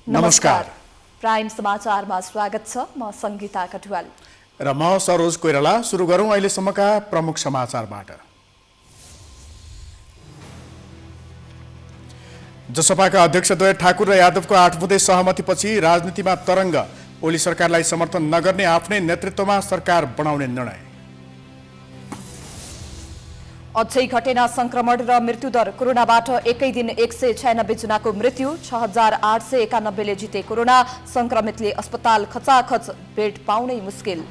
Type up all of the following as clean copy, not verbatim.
नमस्कार। प्राइम समाचारमा स्वागत छ। म संगीता कटुवाल र म सरोज कोइराला। सुरु गरौँ अहिलेसम्मका प्रमुख समाचारबाट। जसपाका अध्यक्षद्वय ठाकुर र यादवको 8 बुँदे सहमतिपछि राजनीतिमा तरङ्ग। ओली सरकारलाई समर्थन नगर्ने आफ्नै नेतृत्वमा सरकार बनाउने निर्णय। अझै घटेन संक्रमण र मृत्युदर। कोरोनाबाट एकै दिन 196 जनाको मृत्यु। 6891ले जिते कोरोना। संक्रमितले अस्पताल खचाखच, बेड पाउनै मुस्किल।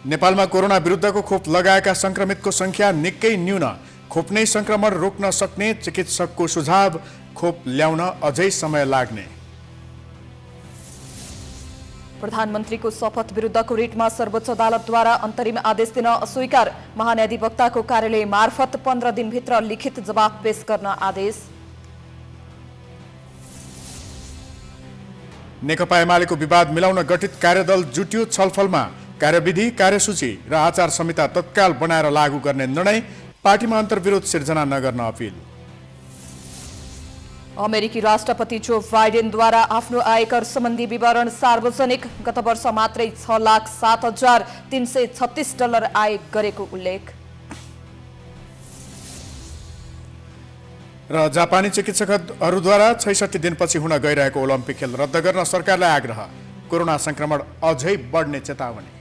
नेपालमा कोरोना विरुद्धको खोप लगाएका संक्रमितको संख्या निकै न्यून। खोप नै संक्रमण रोक्न सक्ने चिकित्सकको सुझाव। खोप ल्याउन अझै समय लाग्ने। प्रधानमन्त्रीको शपथ विरुद्धको रिटमा सर्वोच्च अदालतद्वारा अन्तरिम आदेश दिन अस्वीकार। महान्याधिवक्ताको कार्यालय मार्फत 15 दिनभित्र लिखित जवाफ पेश गर्न आदेश। नेकपा एमालेको विवाद मिलाउन गठित कार्यदल जुट्यो छलफलमा। कार्यविधि, कार्यसूची र आचार संहिता तत्काल बनाएर लागू गर्ने निर्णय। पार्टीमा अन्तर्विरोध सिर्जना नगर्न अपिल। अमेरिकी राष्ट्रपति जो बाइडेनद्वारा आफ्नो आयकर सम्बन्धी विवरण सार्वजनिक। गत वर्ष मात्रै $6,07,336 आय गरेको उल्लेख। र जापानी चिकित्सकहरूद्वारा 66 दिनपछि हुन गइरहेको ओलम्पिक खेल रद्द गर्न सरकारलाई आग्रह। कोरोना संक्रमण अझै बढ्ने चेतावनी।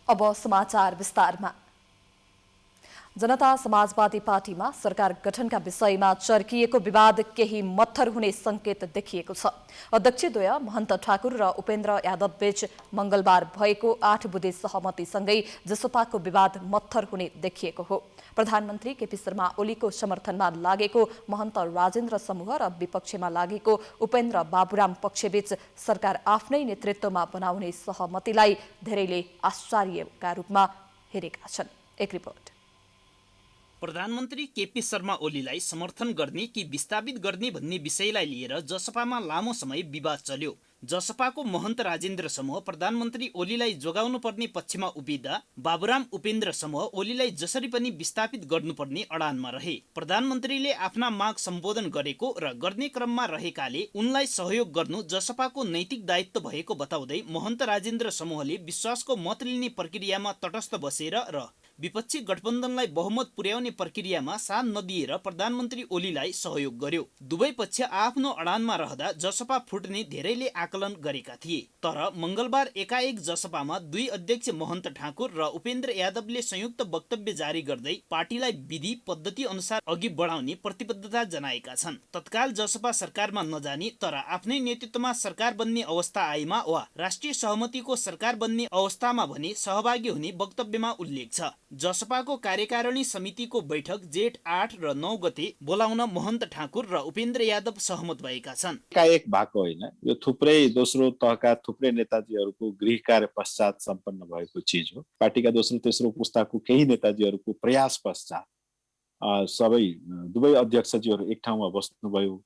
अब समाचार विस्तारमा। जनता समाजवादी पार्टीमा सरकार गठनका विषयमा चर्किएको विवाद केही मत्थर हुने संकेत देखिएको छ। अध्यक्षद्वय महन्त ठाकुर र उपेन्द्र यादव बीच मंगलबार भएको 8 बुँदे सहमतिसँगै जसपाको विवाद मत्थर हुने देखिएको हो। प्रधानमन्त्री केपी शर्मा ओलीको समर्थनमा लागेको महन्त राजेन्द्र समूह र विपक्षमा लागेको उपेन्द्र बाबुराम पक्षबीच सरकार आफ्नै नेतृत्वमा बनाउने सहमतिलाई धेरैले आश्चर्यका रूपमा हेरेका छन्। एक रिपोर्ट। प्रधानमन्त्री केपी शर्मा ओलीलाई समर्थन गर्ने कि विस्थापित गर्ने भन्ने विषयलाई लिएर जसपामा लामो समय विवाद चल्यो। जसपाको महन्त राजेन्द्र समूह प्रधानमन्त्री ओलीलाई जोगाउनु पर्ने पक्षमा उभिँदा बाबुराम उपेन्द्र समूह ओलीलाई जसरी पनि विस्थापित गर्नुपर्ने अडानमा रहे। प्रधानमन्त्रीले आफ्ना माग सम्बोधन गरेको र गर्ने क्रममा रहेकाले उनलाई सहयोग गर्नु जसपाको नैतिक दायित्व भएको बताउँदै महन्त राजेन्द्र समूहले विश्वासको मत लिने प्रक्रियामा तटस्थ बसेर र विपक्षी गठबन्धनलाई बहुमत पुर्याउने प्रक्रियामा साथ नदिएर प्रधानमन्त्री ओलीलाई सहयोग गर्यो। दुवै पक्ष आफ्नो अडानमा रहँदा जसपा फुट्ने धेरैले आकलन गरेका थिए। तर मंगलबार एकाएक जसपामा दुई अध्यक्ष महन्त ठाकुर र उपेन्द्र यादवले संयुक्त वक्तव्य जारी गर्दै पार्टीलाई विधि पद्धति अनुसार अघि बढाउने प्रतिबद्धता जनाएका छन्। तत्काल जसपा सरकारमा नजाने तर आफ्नै नेतृत्वमा सरकार बन्ने अवस्था आएमा वा राष्ट्रिय सहमतिको सरकार बन्ने अवस्थामा भने सहभागी हुने वक्तव्यमा उल्लेख छ। जसपाको कार्यकारिणी समितिको बैठक जेठ 8 र 9 गते बोलाउन महन्त ठाकुर र उपेन्द्र यादव सहमत भएका छन्। एकाएक भएको होइन, यो थुप्रै दोस्रो तहका थुप्रै नेताजीहरूको गृह कार्य पश्चात सम्पन्न भएको चिज हो। पार्टीका दोस्रो तेस्रो पुस्ताको केही नेताजीहरूको प्रयास पश्चात सबै दुवै अध्यक्षजीहरू एक ठाउँमा बस्नुभयो।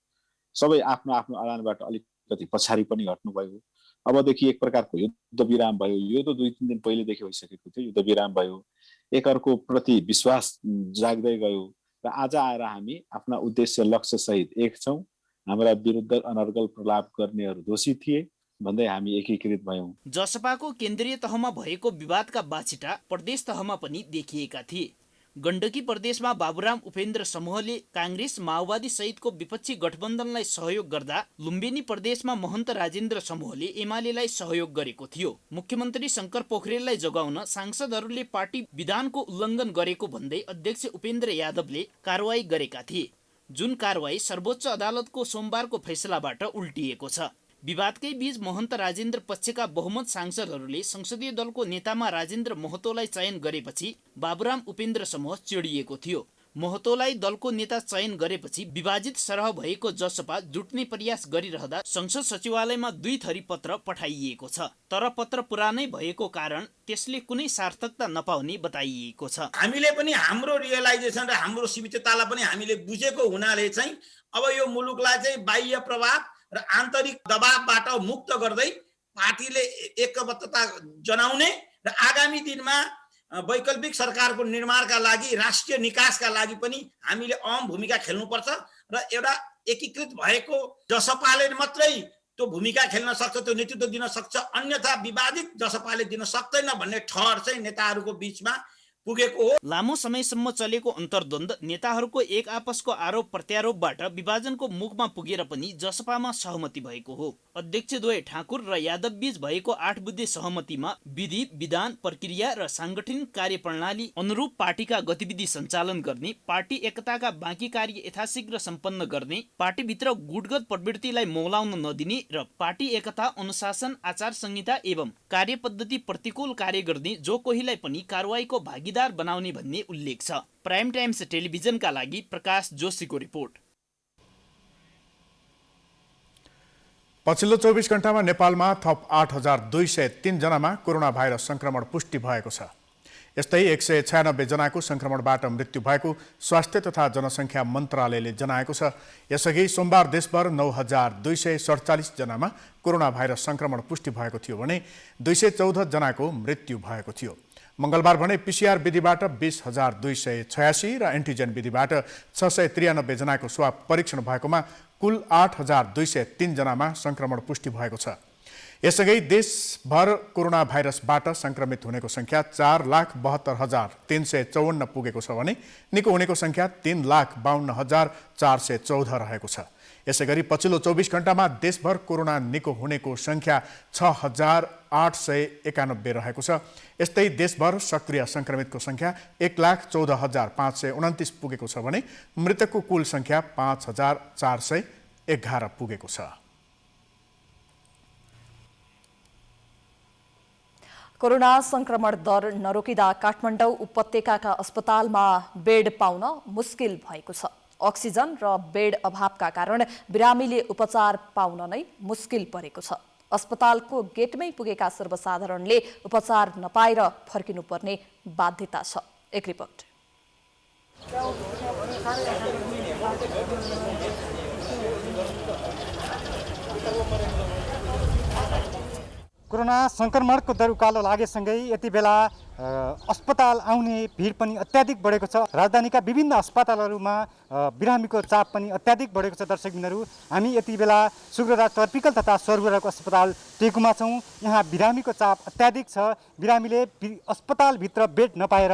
सबै आफ्नो आफ्नो अडानबाट अलिकति पछाडि पनि हट्नुभयो। अबदेखि एक प्रकारको युद्ध विराम भयो। यो त 2-3 दिन पहिलेदेखि भइसकेको थियो। युद्ध विराम भयो, एकअर्को प्रति विश्वास जाग्दै गयो र आज आएर हामी आफ्ना उद्देश्य लक्ष्य सहित एक छौं। हाम्रा विरुद्ध अनर्गल प्रलाप गर्नेहरू दोषी थिए भन्दै हामी एकीकृत भयौं। जसपाको केन्द्रीय तहमा भएको विवादका बाछिटा प्रदेश तहमा पनि देखिएका थिए। गण्डकी प्रदेशमा बाबुराम उपेन्द्र समूहले कांग्रेस माओवादी सहितको विपक्षी गठबन्धनलाई सहयोग गर्दा लुम्बिनी प्रदेशमा महन्त राजेन्द्र समूहले एमालेलाई सहयोग गरेको थियो। मुख्यमन्त्री शंकर पोखरेललाई जोगाउन सांसदहरूले पार्टी विधानको उल्लङ्घन गरेको भन्दै अध्यक्ष उपेन्द्र यादवले कारवाही गरेका थिए, जुन कारवाही सर्वोच्च अदालतको सोमबारको फैसलाबाट उल्टिएको छ। विवादकै बीच महन्त राजेन्द्र पक्षका बहुमत सांसदहरूले संसदीय दलको नेतामा राजेन्द्र महतोलाई चयन गरेपछि बाबुराम उपेन्द्र समूह चिडिएको थियो। महतोलाई दलको नेता चयन गरेपछि विभाजित सरह भएको जसपा जुट्ने प्रयास गरिरहँदा संसद सचिवालयमा 2 थरी पत्र पठाइएको छ। तर पत्र पुरानै भएको कारण त्यसले कुनै सार्थकता नपाउने बताइएको छ। हामीले पनि हाम्रो रियलाइजेसन र हाम्रो सीमिततालाई पनि हामीले बुझेको हुनाले चाहिँ अब यो मुलुकलाई चाहिँ बाह्य प्रभाव र आन्तरिक दबावबाट मुक्त गर्दै पार्टीले एकबद्धता जनाउने र आगामी दिनमा वैकल्पिक सरकारको निर्माणका लागि, राष्ट्रिय निकासका लागि पनि हामीले अहम भूमिका खेल्नुपर्छ र एउटा एकीकृत भएको जसपाले मात्रै त्यो भूमिका खेल्न सक्छ, त्यो नेतृत्व दिन सक्छ, अन्यथा विवादित जसपाले दिन सक्दैन भन्ने ठहर चाहिँ नेताहरूको बीचमा पुगेको हो। लामो समयसम्म चलेको अन्तर्द्वन्द, नेताहरूको एक आपसको आरोप प्रत्यारोपबाट विभाजनको मुखमा पुगेर पनि जसपामा सहमति भएको हो। अध्यक्षद्वय ठाकुर र यादव बीच भएको 8 बुँदे सहमतिमा विधि, विधान, प्रक्रिया र सांगठनिक कार्यप्रणाली अनुरूप पार्टीका गतिविधि सञ्चालन गर्ने, पार्टी एकताका बाँकी कार्य यथाशीघ्र सम्पन्न गर्ने, पार्टीभित्र गुटगत प्रवृत्तिलाई मौलाउन नदिने र पार्टी एकता, अनुशासन, आचार संहिता एवं कार्यपद्धति प्रतिकूल कार्य गर्ने जो कोहीलाई पनि कारवाहीको भागीदार बनाउने भन्ने उल्लेख छ। प्राइम टाइम्स टेलिभिजनका लागि प्रकाश जोशीको रिपोर्ट। पछिल्लो 24 घण्टामा नेपालमा थप 8,203 जनामा कोरोना भाइरस संक्रमण पुष्टि भएको छ। यस्तै 196 जनाको संक्रमणबाट मृत्यु भएको स्वास्थ्य तथा जनसङ्ख्या मन्त्रालयले जनाएको छ। यसअघि सोमबार देशभर 9,247 जनामा कोरोना भाइरस संक्रमण पुष्टि भएको थियो भने 214 जनाको मृत्यु भएको थियो। मंगलबार भने पीसीआर विधिबाट 20,286 र एन्टिजेन विधिबाट 693 जनाको स्वाब परीक्षण भएकोमा कुल 8,203 जनामा संक्रमण पुष्टि भएको छ। यसअघि देशभर कोरोना भाइरसबाट संक्रमित हुनेको संख्या 4,72,354 पुगेको छ भने निको हुनेको संख्या 3,52,414 रहेको छ। यसैगरी पछिल्लो 24 घण्टामा देशभर कोरोना निको हुनेको संख्या 6,891 रहेको छ। यस्तै देशभर सक्रिय संक्रमितको संख्या 1,14,529 पुगेको छ भने मृतकको कुल संख्या 5,411 पुगेको छ। कोरोना संक्रमण दर नरोकिँदा काठमाडौँ उपत्यकाका अस्पतालमा बेड पाउन मुस्किल भएको छ। अक्सिजन र बेड अभावका कारण बिरामीले उपचार पाउन नै मुस्किल परेको छ। अस्पतालको गेटमै पुगेका सर्वसाधारणले उपचार नपाएर फर्किनुपर्ने बाध्यता छ। एक रिपोर्ट। कोरोना संक्रमणको दर उकालो लागेसँगै यति बेला अस्पताल आउने भिड पनि अत्याधिक बढेको छ। राजधानीका विभिन्न अस्पतालहरूमा बिरामीको चाप पनि अत्याधिक बढेको छ। दर्शकबिनहरू, हामी यति बेला सुग्रराज टर्पिकल तथा सर्वराको अस्पताल टेकुमा छौँ। यहाँ बिरामीको चाप अत्याधिक छ। बिरामीले अस्पतालभित्र बेड नपाएर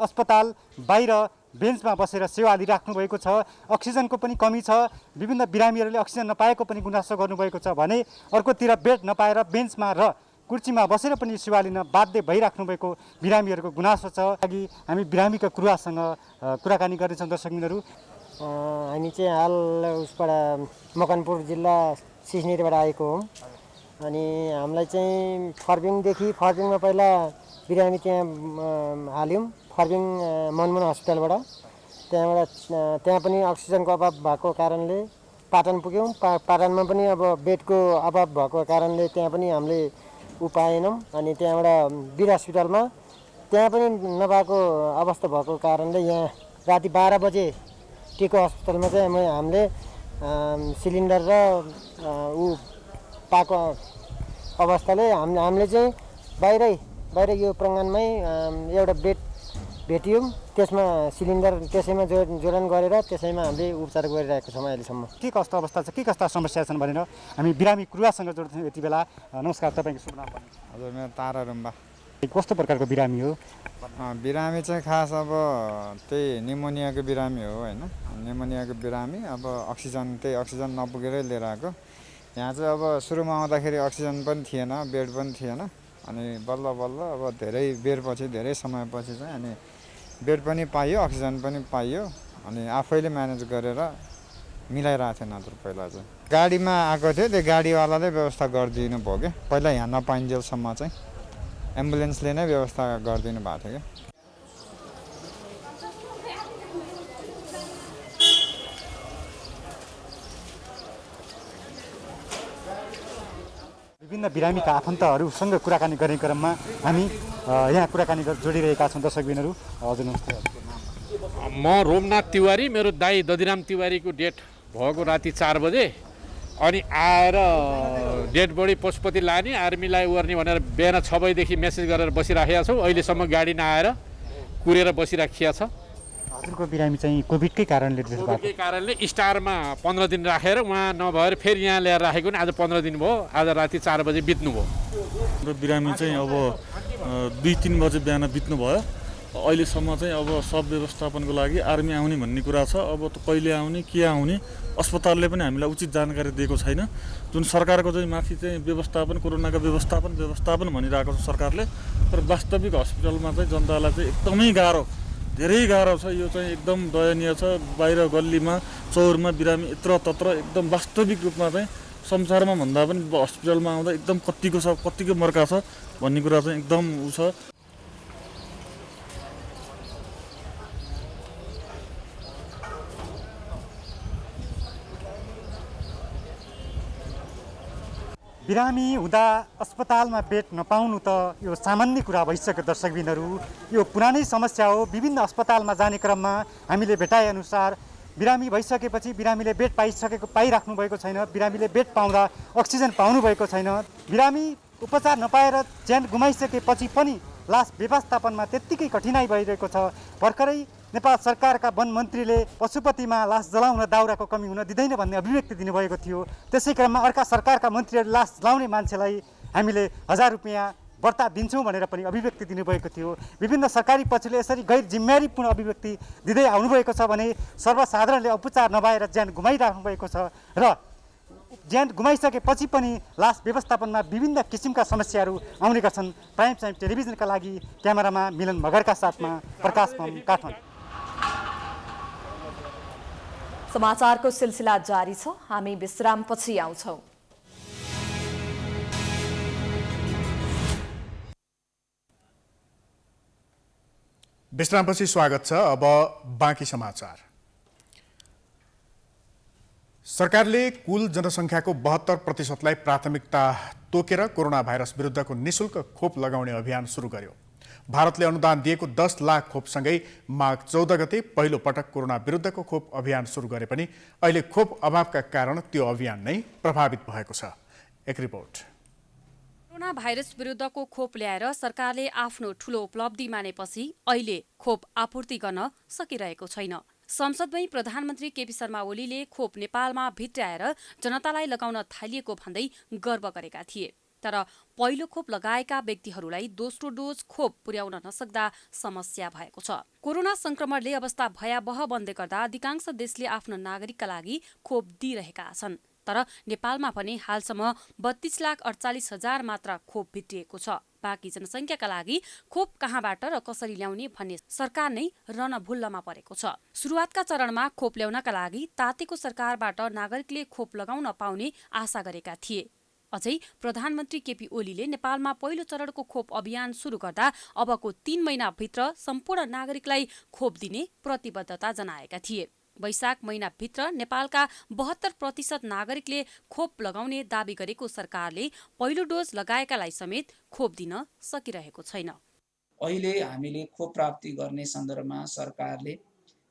अस्पताल बाहिर बेन्चमा बसेर सेवा लिइराख्नु भएको छ। अक्सिजनको पनि कमी छ। विभिन्न बिरामीहरूले अक्सिजन नपाएको पनि गुनासो गर्नुभएको छ भने अर्कोतिर बेड नपाएर बेन्चमा र कुर्सीमा बसेर पनि सेवा लिन बाध्य भइराख्नु भएको बिरामीहरूको गुनासो छ। अघि हामी बिरामीका कुरासँग कुराकानी गर्दैछौँ। दर्शकबिनहरू, हामी चाहिँ हाल उसबाट मकनपुर जिल्ला सिस्नेरीबाट आएको हो। अनि हामीलाई चाहिँ फर्बिङमा पहिला बिरामी त्यहाँ हाल्यौँ, फर्बिङ मनमोहन हस्पिटलबाट। त्यहाँ पनि अक्सिजनको अभाव भएको कारणले पाटन पुग्यौँ। पाटनमा पनि अब बेडको अभाव भएको कारणले त्यहाँ पनि हामीले पाएनौँ। अनि त्यहाँबाट वीर हस्पिटलमा त्यहाँ पनि नपाएको अवस्था भएको कारणले यहाँ राति 12 बजे टेको हस्पिटलमा चाहिँ हामीले सिलिन्डर र पाएको अवस्थाले हामीले चाहिँ बाहिर यो प्राङ्गणमै एउटा बेड भेटियौँ। त्यसमा सिलिन्डर त्यसैमा जोडन गरेर त्यसैमा हामीले उपचार गरिरहेको छौँ अहिलेसम्म। के कस्तो अवस्था छ, के कस्ता समस्या छन् भनेर हामी बिरामी कुरासँग जोड्छौँ यति बेला। नमस्कार, तपाईँको शुभ नाम भन्नु। हजुर, मेरो तारा रुम्बा। कस्तो प्रकारको बिरामी हो? बिरामी चाहिँ खास अब त्यही निमोनियाको बिरामी हो होइन। निमोनियाको बिरामी अब अक्सिजन नपुगेरै लिएर आएको। यहाँ चाहिँ अब सुरुमा आउँदाखेरि अक्सिजन पनि थिएन, बेड पनि थिएन। अनि बल्ल अब धेरै समयपछि चाहिँ अनि बेड पनि पाइयो, अक्सिजन पनि पाइयो। अनि आफैले म्यानेज गरेर मिलाइरहेको थिएन हजुर। पहिला चाहिँ गाडीमा आएको थियो, त्यो गाडीवालाले व्यवस्था गरिदिनु भयो क्या। पहिला यहाँ नपाइन्जेलसम्म चाहिँ एम्बुलेन्सले नै व्यवस्था गरिदिनु भएको थियो क्या। विभिन्न बिरामीका आफन्तहरूसँग कुराकानी गर्ने क्रममा हामी यहाँ कुराकानी जोडिरहेका छौँ। दर्शकबिनहरू, हजुर नमस्ते। म रोमनाथ तिवारी, मेरो दाई दधिराम तिवारीको डेट भएको राति 4 बजे अनि आएर डेड बडी पशुपति लाने आर्मीलाई ओर्ने भनेर बिहान 6 बजीदेखि मेसेज गरेर बसिराखेका छौँ। अहिलेसम्म गाडी नआएर कुरेर बसिराखिया छ। हजुरको बिरामी चाहिँ कोभिडकै कारणले कोभिडकै कारणले स्टारमा 15 दिन राखेर उहाँ नभएर फेरि यहाँ ल्याएर राखेको नि आज 15 दिन भयो। आज राति 4 बजे बित्नुभयो। र बिरामी चाहिँ अब 2-3 बजे बिहान बित्नुभयो। अहिलेसम्म चाहिँ अब सब व्यवस्थापनको लागि आर्मी आउने भन्ने कुरा छ। अब कहिले आउने के आउने अस्पतालले पनि हामीलाई उचित जानकारी दिएको छैन। जुन सरकारको चाहिँ माथि चाहिँ व्यवस्थापन कोरोनाको व्यवस्थापन भनिरहेको छ सरकारले, तर वास्तविक हस्पिटलमा चाहिँ जनतालाई चाहिँ एकदमै गाह्रो, धेरै गाह्रो छ। यो चाहिँ एकदम दयनीय छ। बाहिर गल्लीमा चौरमा बिरामी यत्रतत्र एकदम वास्तविक रूपमा चाहिँ संसारमा भन्दा पनि हस्पिटलमा आउँदा एकदम कतिको मर्का छ भन्ने कुरा चाहिँ एकदम उ छ। बिरामी हुँदा अस्पतालमा बेड नपाउनु त यो सामान्य कुरा भइसक्यो। दर्शकबिनहरू, यो पुरानै समस्या हो। विभिन्न अस्पतालमा जाने क्रममा हामीले भेटाएअनुसार बिरामी भइसकेपछि बिरामीले बेड पाइराख्नु भएको छैन। बिरामीले बेड पाउँदा अक्सिजन पाउनु भएको छैन। बिरामी उपचार नपाएर ज्यान गुमाइसकेपछि पनि लास व्यवस्थापनमा त्यत्तिकै कठिनाइ भइरहेको छ। भर्खरै नेपाल सरकारका वन मन्त्रीले पशुपतिमा लास जलाउन दाउराको कमी हुन दिँदैन भन्ने अभिव्यक्ति दिनुभएको थियो। त्यसै क्रममा अर्का सरकारका मन्त्रीहरू लास जलाउने मान्छेलाई हामीले 1000 रुपियाँ बढ्ता दिन्छौँ भनेर पनि अभिव्यक्ति दिनुभएको थियो। विभिन्न सरकारी पक्षले यसरी गैर जिम्मेवारीपूर्ण अभिव्यक्ति दिँदै आउनुभएको छ भने सर्वसाधारणले उपचार नपाएर ज्यान गुमाइराख्नु भएको छ र ज्यान गुमाइसकेपछि पनि लास व्यवस्थापनमा विभिन्न किसिमका समस्याहरू आउने गर्छन्। प्राइम टाइम टेलिभिजनका लागि क्यामेरामा मिलन मगरका साथमा प्रकाश पम, काठमाडौँ। समाचारको सिलसिला जारी छ। हामी विश्रामपछि आउँछौँ। विश्रामपछि स्वागत छ। अब बाँकी समाचार। सरकारले कुल जनसङ्ख्याको 72%लाई प्राथमिकता तोकेर कोरोना भाइरस विरुद्धको निशुल्क खोप लगाउने अभियान सुरु गर्यो। भारतले अनुदान दिएको 10 लाख खोपसँगै माघ 14 गते पहिलो पटक कोरोना विरुद्धको खोप अभियान सुरु गरे पनि अहिले खोप अभावका कारण त्यो अभियान नै प्रभावित भएको छ। एक रिपोर्ट। कोरोना भाइरस विरुद्धको खोप ल्याएर सरकारले आफ्नो ठूलो उपलब्धि मानेपछि अहिले खोप आपूर्ति गर्न सकिरहेको छैन। संसदमै प्रधानमन्त्री केपी शर्मा ओलीले खोप नेपालमा भित्र्याएर जनतालाई लगाउन थालिएको भन्दै गर्व गरेका थिए। तर पहिलो खोप लगाएका व्यक्तिहरूलाई दोस्रो डोज खोप पुर्याउन नसक्दा समस्या भएको छ। कोरोना संक्रमणले अवस्था भयावह बन्दै गर्दा अधिकांश देशले आफ्नो नागरिकका लागि खोप दिइरहेका छन्। तर नेपालमा पनि हालसम्म 32,48,000 मात्र खोप भित्रिएको छ। बाँकी जनसङ्ख्याका लागि खोप कहाँबाट र कसरी ल्याउने भन्ने सरकार नै रणभुल्लमा परेको छ। सुरुवातका चरणमा खोप ल्याउनका लागि तातेको सरकारबाट नागरिकले खोप लगाउन पाउने आशा गरेका थिए। अझै प्रधानमन्त्री केपी ओलीले नेपालमा पहिलो चरणको खोप अभियान सुरु गर्दा अबको 3 महिनाभित्र सम्पूर्ण नागरिकलाई खोप दिने प्रतिबद्धता जनाएका थिए। वैशाख महिनाभित्र नेपालका 72% नागरिकले खोप लगाउने दावी गरेको सरकारले पहिलो डोज लगाएकालाई समेत खोप दिन सकिरहेको छैन। अहिले हामीले खोप प्राप्ति गर्ने सन्दर्भमा सरकारले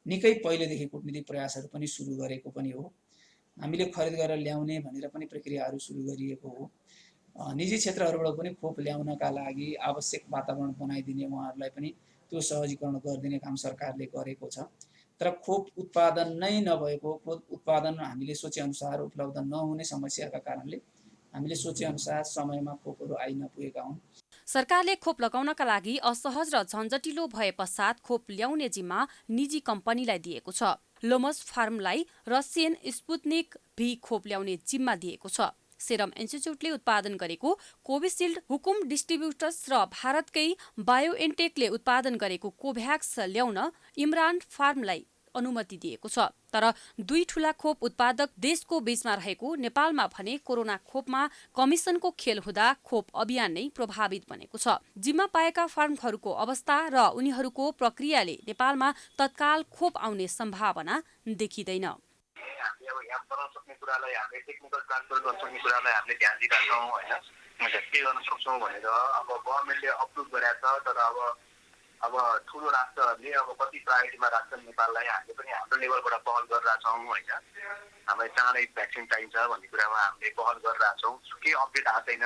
निकै पहिलेदेखि कूटनीतिक प्रयासहरू पनि सुरु गरेको पनि हो। हामीले खरिद गरेर ल्याउने भनेर पनि प्रक्रियाहरू सुरु गरिएको हो। निजी क्षेत्रहरूबाट पनि खोप ल्याउनका लागि आवश्यक वातावरण बनाइदिने, उहाँहरूलाई पनि त्यो सहजीकरण गरिदिने काम सरकारले गरेको छ। तर खोप उत्पादन नै नभएको, खोप उत्पादन हामीले सोचेअनुसार उपलब्ध नहुने समस्याका कारणले हामीले सोचेअनुसार समयमा खोपहरू आइ नपुगेका हुन्। सरकारले खोप लगाउनका लागि असहज र झन्झटिलो भए पश्चात खोप ल्याउने जिम्मा निजी कम्पनीलाई दिएको छ। लोमस फार्मलाई रसियन स्पुत्निक भी खोप ल्याउने जिम्मा दिएको छ। सेरम इन्स्टिच्युटले उत्पादन गरेको कोभिसिल्ड, हुकुम डिस्ट्रिब्युटर्स र भारतकै बायोएनटेकले उत्पादन गरेको कोभ्याक्स ल्याउन इमरान फार्मलाई अनुमति दिएको छ। तर दुई ठूला खोप उत्पादक देशको बीचमा रहेको नेपालमा भने कोरोना खोपमा कमिसनको खेल हुँदा खोप अभियान नै प्रभावित बनेको छ। जिम्मा पाएका फार्महरूको अवस्था र उनीहरूको प्रक्रियाले नेपालमा तत्काल खोप आउने सम्भावना देखिँदैन। कुरालाई हामीले टेक्निकल ट्रान्सफर गर्न सक्ने कुरालाई हामीले ध्यान दिइरहेछौँ होइन, के गर्न सक्छौँ भनेर अब गभर्मेन्टले अप्रुभ गरेको छ। तर अब अब ठुलो राष्ट्रहरूले अब कति प्रायोरिटीमा राख्छन् नेपाललाई, हामीले पनि हाम्रो लेभलबाट पहल गरिरहेछौँ होइन। हामीलाई चाँडै भ्याक्सिन चाहिन्छ भन्ने कुरामा हामीले पहल गरिरहेछौँ। केही अपडेट आएको छैन।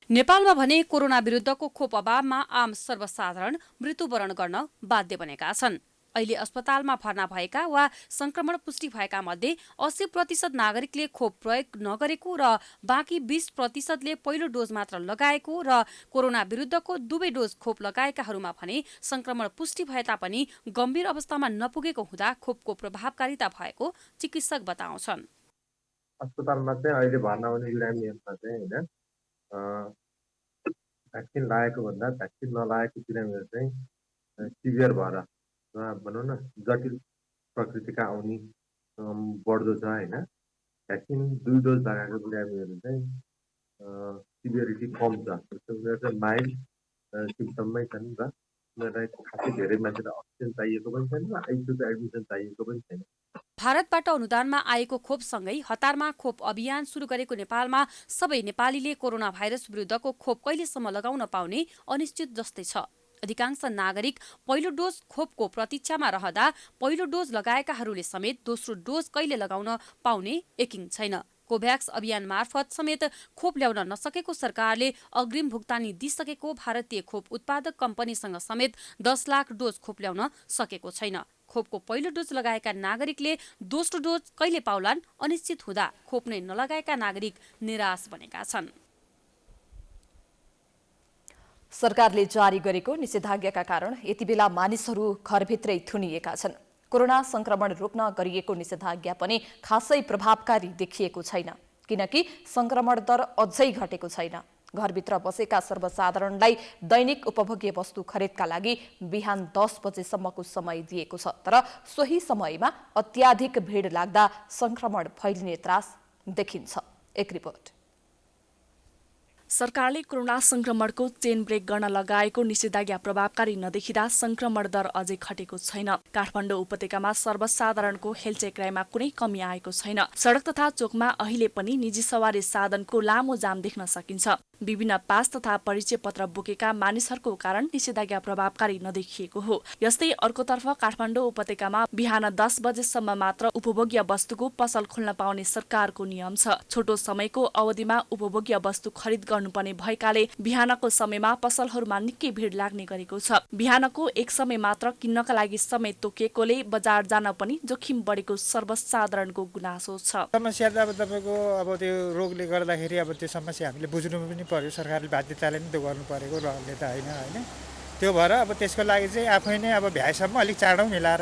नेपालमा भने कोरोना विरुद्धको खोप अभावमा आम सर्वसाधारण मृत्युवरण गर्न बाध्य बनेका छन्। अहिले अस्पतालमा भर्ना भएका वा संक्रमण पुष्टि भएका मध्ये 80% नागरिकले खोप प्रयोग नगरेको र बाँकी 20%ले पहिलो डोज मात्र लगाएको र कोरोना विरुद्धको दुवै डोज खोप लगाएकाहरूमा भने संक्रमण पुष्टि भए तापनि गम्भीर अवस्थामा नपुगेको हुँदा खोपको प्रभावकारिता भएको चिकित्सक बताउँछन्। अस्पतालमा चाहिँ अहिले भर्ना हुने बिरामीहरूमा चाहिँ होइन भ्याक्सिन लागेको भन्दा भ्याक्सिन नलागेको बिरामीहरू चाहिँ सिभियर भएर भनौँ न जटिल प्रकृतिका आउने बढ्दो छ होइन। भ्याक्सिन 2 डोज लगाएको बिरामीहरू चाहिँ सिभियरिटी कम छ, उनीहरू चाहिँ माइल्ड सिम्पटममै छन् र उनीहरूलाई खासै धेरै मान्छेलाई अक्सिजन चाहिएको पनि छैन, आइसियुको एडमिसन चाहिएको पनि छैन। भारतबाट अनुदानमा आएको खोपसँगै हतारमा खोप अभियान सुरु गरेको नेपालमा सबै नेपालीले कोरोना भाइरस विरुद्धको खोप कहिलेसम्म लगाउन पाउने अनिश्चित जस्तै छ। अधिकांश नागरिक पहिलो डोज खोपको प्रतीक्षामा रहँदा पहिलो डोज लगाएकाहरूले समेत दोस्रो डोज कहिले लगाउन पाउने यकिन छैन। कोभ्याक्स अभियान मार्फत समेत खोप ल्याउन नसकेको सरकारले अग्रिम भुक्तानी दिइसकेको भारतीय खोप उत्पादक कम्पनीसँग समेत 10 लाख डोज खोप ल्याउन सकेको छैन। खोपको पहिलो डोज लगाएका नागरिकले दोस्रो डोज कहिले पाउलान् अनिश्चित हुँदा खोप नै नलगाएका नागरिक निराश बनेका छन्। सरकारले जारी गरेको निषेधाज्ञाका कारण यति बेला मानिसहरू घरभित्रै थुनिएका छन्। कोरोना संक्रमण रोक्न गरिएको निषेधाज्ञा पनि खासै प्रभावकारी देखिएको छैन, किनकि संक्रमण दर अझै घटेको छैन। घरभित्र बसेका सर्वसाधारणलाई दैनिक उपभोग्य वस्तु खरिदका लागि बिहान 10 बजेसम्मको समय दिएको छ, तर सोही समयमा अत्याधिक भिड लाग्दा संक्रमण फैलिने त्रास देखिन्छ। एक रिपोर्ट। सरकारले कोरोना संक्रमणको चेन ब्रेक गर्न लगाएको निषेधाज्ञा प्रभावकारी नदेखिँदा संक्रमण दर अझै घटेको छैन। काठमाडौँ उपत्यकामा सर्वसाधारणको हेलचेक्राइमा कुनै कमी आएको छैन। सडक तथा चोकमा अहिले पनि निजी सवारी साधनको लामो जाम देख्न सकिन्छ। विभिन्न पास तथा परिचय पत्र बोकेका मानिसहरूको कारण निषेधाज्ञा प्रभावकारी नदेखिएको हो। यस्तै अर्कोतर्फ काठमाडौँ उपत्यकामा बिहान 10 बजेसम्म मात्र उपभोग्य वस्तुको पसल खोल्न पाउने सरकारको नियम छ। छोटो समयको अवधिमा उपभोग्य वस्तु खरिद गर्नुपर्ने भएकाले बिहानको समयमा पसलहरूमा निकै भिड लाग्ने गरेको छ। बिहानको एक समय मात्र किन्नका लागि समय तोकिएकोले बजार जान पनि जोखिम बढेको सर्वसाधारणको गुनासो छ। समस्या त अब तपाईको अब त्यो रोगले गर्दाखेरि अब त्यो समस्या हामीले बुझ्नु पनि पर्यो। सरकारले बाध्यताले नै त्यो गर्नु परेको रहले त होइन। त्यो भएर अब त्यसको लागि चाहिँ आफै नै अब भ्याएसम्म अलिक चाँडो मिलाएर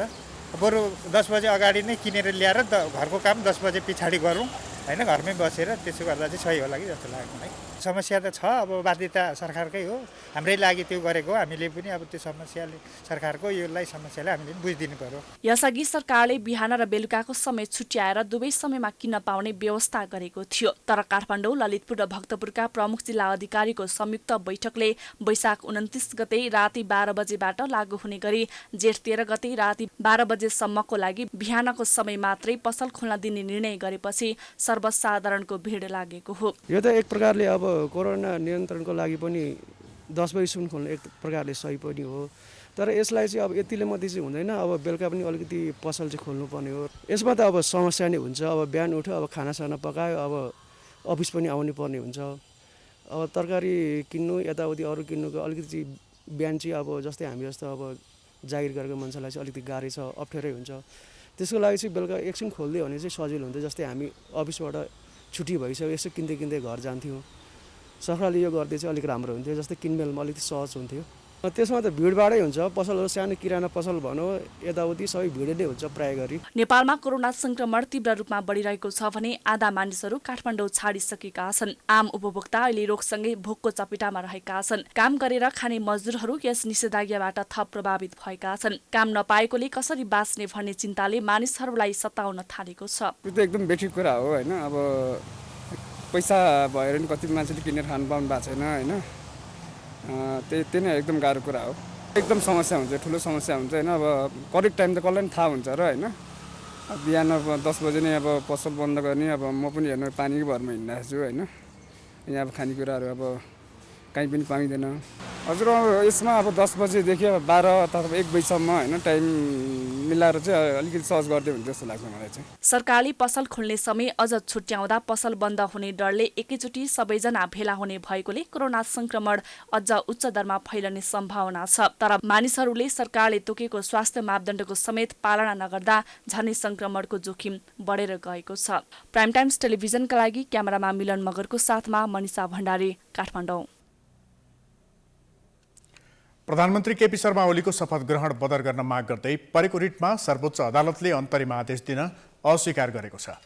बरु 10 बजे अगाडि नै किनेर ल्याएर घरको काम 10 बजे पछाडि गरौँ होइन, घरमै बसेर त्यसो गर्दा चाहिँ सही होला कि जस्तो लाग्यो मलाई। समस्या त छ, अब बाध्यता सरकारकै हो, हाम्रै लागि त्यो गरेको, हामीले पनि अब त्यो समस्याले सरकारको योलाई समस्याले हामीले पनि बुझिदिनु पर्यो। यसअघि सरकारले बिहान र बेलुकाको समय छुट्याएर दुवै समयमा किन्न पाउने व्यवस्था गरेको थियो। तर काठमाडौँ, ललितपुर र भक्तपुरका प्रमुख जिल्ला अधिकारीको संयुक्त बैठकले वैशाख 29 गते राति 12 बजेबाट लागू हुने गरी जेठ 13 गते राति 12 बजेसम्मको लागि बिहानको समय मात्रै पसल खोल्न दिने निर्णय गरेपछि सर्वसाधारणको भिड लागेको हो। यो त एक प्रकारले अब कोरोना नियन्त्रणको लागि पनि 10 बजीसम्म खोल्नु एक प्रकारले सही पनि हो। तर यसलाई चाहिँ अब यतिले मात्रै चाहिँ हुँदैन, अब बेलुका पनि अलिकति पसल चाहिँ खोल्नुपर्ने हो। यसमा त अब समस्या नै हुन्छ। अब बिहान उठ्यो, अब खानासाना पकायो, अब अफिस पनि आउनु पर्ने हुन्छ। अब तरकारी किन्नु यताउति अरू किन्नुको अलिकति बिहान चाहिँ अब जस्तै हामी जस्तो अब जागिर गरेको मान्छेलाई चाहिँ अलिकति गाह्रो छ, अप्ठ्यारै हुन्छ। त्यसको लागि चाहिँ बेलुका एकछिन खोलिदियो भने चाहिँ सजिलो हुन्थ्यो। जस्तै हामी अफिसबाट छुट्टी भइसक्यो, यसो किन्दै किन्दै घर जान्थ्यौँ। सरकारले यो गर्दै चाहिँ अलिक राम्रो हुन्थ्यो, जस्तै किनमेलमा अलिकति सहज हुन्थ्यो। त्यसमा त भिडभाडै हुन्छ। पसलहरू सानो किराना पसल भनौँ यताउति सबै भिड नै हुन्छ प्राय गरी। नेपालमा कोरोना संक्रमण तीव्र रूपमा बढिरहेको छ भने आधा मानिसहरू काठमाडौँ छाडिसकेका छन्। आम उपभोक्ता अहिले रोगसँगै भोकको चपेटामा रहेका छन्। काम गरेर खाने मजदुरहरू यस निषेधाज्ञाबाट थप प्रभावित भएका छन्। काम नपाएकोले कसरी बाँच्ने भन्ने चिन्ताले मानिसहरूलाई सताउन थालेको छ। यो त एकदम बेठिक कुरा हो होइन। अब पैसा भएर नि कति मान्छेले किनेर खानु पाउनु भएको छैन होइन। त्यही नै एकदम गाह्रो कुरा हो। एकदम समस्या हुन्छ, ठुलो समस्या हुन्छ होइन। अब करेक्ट टाइम त कसलाई पनि थाहा हुन्छ र होइन। बिहान अब 10 बजे नै अब पसल बन्द गर्ने, अब म पनि हेर्नु पानीकै भरमा हिँडिरहेको छु होइन। यहाँ अब खानेकुराहरू अब कहीँ पनि पाइँदैन। हजुर यसमा अब 10 बजेदेखि 12 अथवा 1 बजीसम्म होइन टाइम मिलाएर चाहिँ अलिकति सहज गरिदियो भने जस्तो लाग्छ मलाई चाहिँ। सरकारले पसल खोल्ने समय अझ छुट्याउँदा पसल बन्द हुने डरले एकैचोटि सबैजना भेला हुने भएकोले कोरोना संक्रमण अझ उच्च दरमा फैलने सम्भावना छ। तर मानिसहरूले सरकारले तोकेको स्वास्थ्य मापदण्डको समेत पालना नगर्दा झनै संक्रमणको जोखिम बढेर गएको छ। प्राइम टाइम्स टेलिभिजनका लागि क्यामेरामा मिलन मगरको साथमा मनिषा भण्डारी, काठमाडौँ। प्रधानमन्त्री केपी शर्मा ओलीको शपथ ग्रहण बदर गर्न माग गर्दै परेको रिटमा सर्वोच्च अदालतले अन्तरिम आदेश दिन अस्वीकार गरेको छ।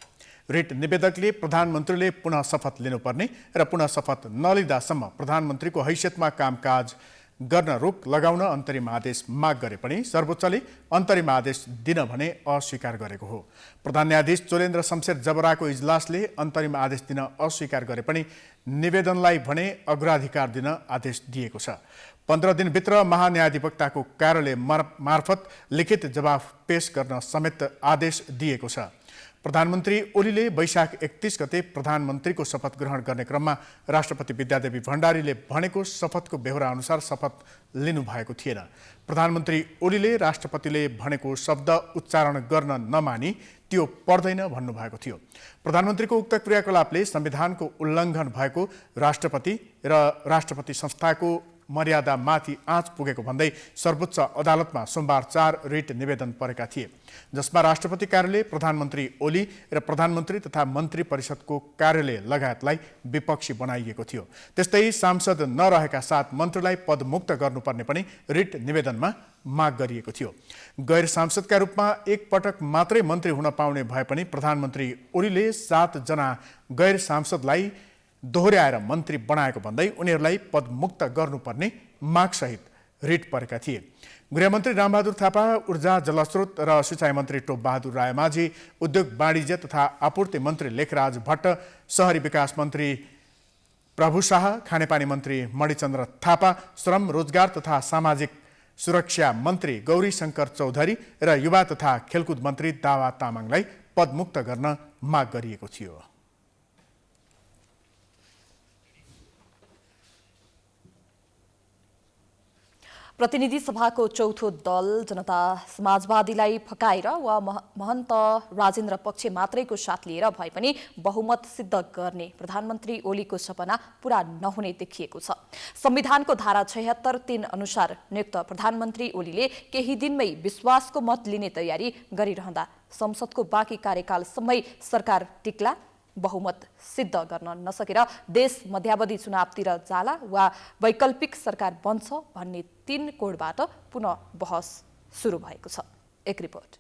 रिट निवेदकले प्रधानमन्त्रीले पुनः शपथ लिनुपर्ने र पुनः शपथ नलिँदासम्म प्रधानमन्त्रीको हैसियतमा कामकाज गर्न रोक लगाउन अन्तरिम आदेश माग गरे पनि सर्वोच्चले अन्तरिम आदेश दिन भने अस्वीकार गरेको हो। प्रधान न्यायाधीश चोलेन्द्र शमशेर जबराको इजलासले अन्तरिम आदेश दिन अस्वीकार गरे पनि निवेदनलाई भने अग्राधिकार दिन आदेश दिएको छ। 15 दिनभित्र महान्यायाधिवक्ताको कार्यालय मार्फत लिखित जवाफ पेश गर्न समेत आदेश दिएको छ। प्रधानमन्त्री ओलीले वैशाख 31 गते प्रधानमन्त्रीको शपथ ग्रहण गर्ने क्रममा राष्ट्रपति विद्यादेवी भण्डारीले भनेको शपथको बेहोरा अनुसार शपथ लिनुभएको थिएन। प्रधानमन्त्री ओलीले राष्ट्रपतिले भनेको शब्द उच्चारण गर्न नमानी त्यो पर्दैन भन्नुभएको थियो। प्रधानमन्त्रीको उक्त क्रियाकलापले संविधानको उल्लङ्घन भएको राष्ट्रपति र राष्ट्रपति संस्थाको मर्यादामाथि आँच पुगेको भन्दै सर्वोच्च अदालतमा सोमबार 4 रिट निवेदन परेका थिए, जसमा राष्ट्रपति कार्यालय, प्रधानमन्त्री ओली र प्रधानमन्त्री तथा मन्त्री परिषदको कार्यालय लगायतलाई विपक्षी बनाइएको थियो। त्यस्तै सांसद नरहेका 7 मन्त्रीलाई पदमुक्त गर्नुपर्ने पनि रिट निवेदनमा माग गरिएको थियो। गैर सांसदका रूपमा एक पटक मात्रै मन्त्री हुन पाउने भए पनि प्रधानमन्त्री ओलीले 7 जना गैर सांसदलाई दोहोर्याएर मन्त्री बनाएको भन्दै उनीहरूलाई पदमुक्त गर्नुपर्ने मागसहित रिट परेका थिए। गृहमन्त्री रामबहादुर थापा, ऊर्जा जलस्रोत र सिँचाइ मन्त्री टोपबहादुर रायमाझी, उद्योग वाणिज्य तथा आपूर्ति मन्त्री लेखराज भट्ट, शहरी विकास मन्त्री प्रभु शाह, खानेपानी मन्त्री मणिचन्द्र थापा, श्रम रोजगार तथा सामाजिक सुरक्षा मन्त्री गौरी शङ्कर चौधरी र युवा तथा खेलकुद मन्त्री दावा तामाङलाई पदमुक्त गर्न माग गरिएको थियो। प्रतिनिधि सभाको चौथो दल जनता समाजवादीलाई फकाएर वा महन्त राजेन्द्र पक्ष मात्रैको साथ लिएर भए पनि बहुमत सिद्ध गर्ने प्रधानमन्त्री ओलीको सपना पूरा नहुने देखिएको छ। संविधानको धारा 76(3) अनुसार नियुक्त प्रधानमन्त्री ओलीले केही दिनमै विश्वासको मत लिने तयारी गरिरहँदा संसदको बाँकी कार्यकालसम्मै सरकार टिक्ला, बहुमत सिद्ध गर्न नसकेर देश मध्यावधि चुनावतिर जाला वा वैकल्पिक सरकार बन्छ भन्ने 3 कोणबाट पुनः बहस सुरु भएको छ। एक रिपोर्ट।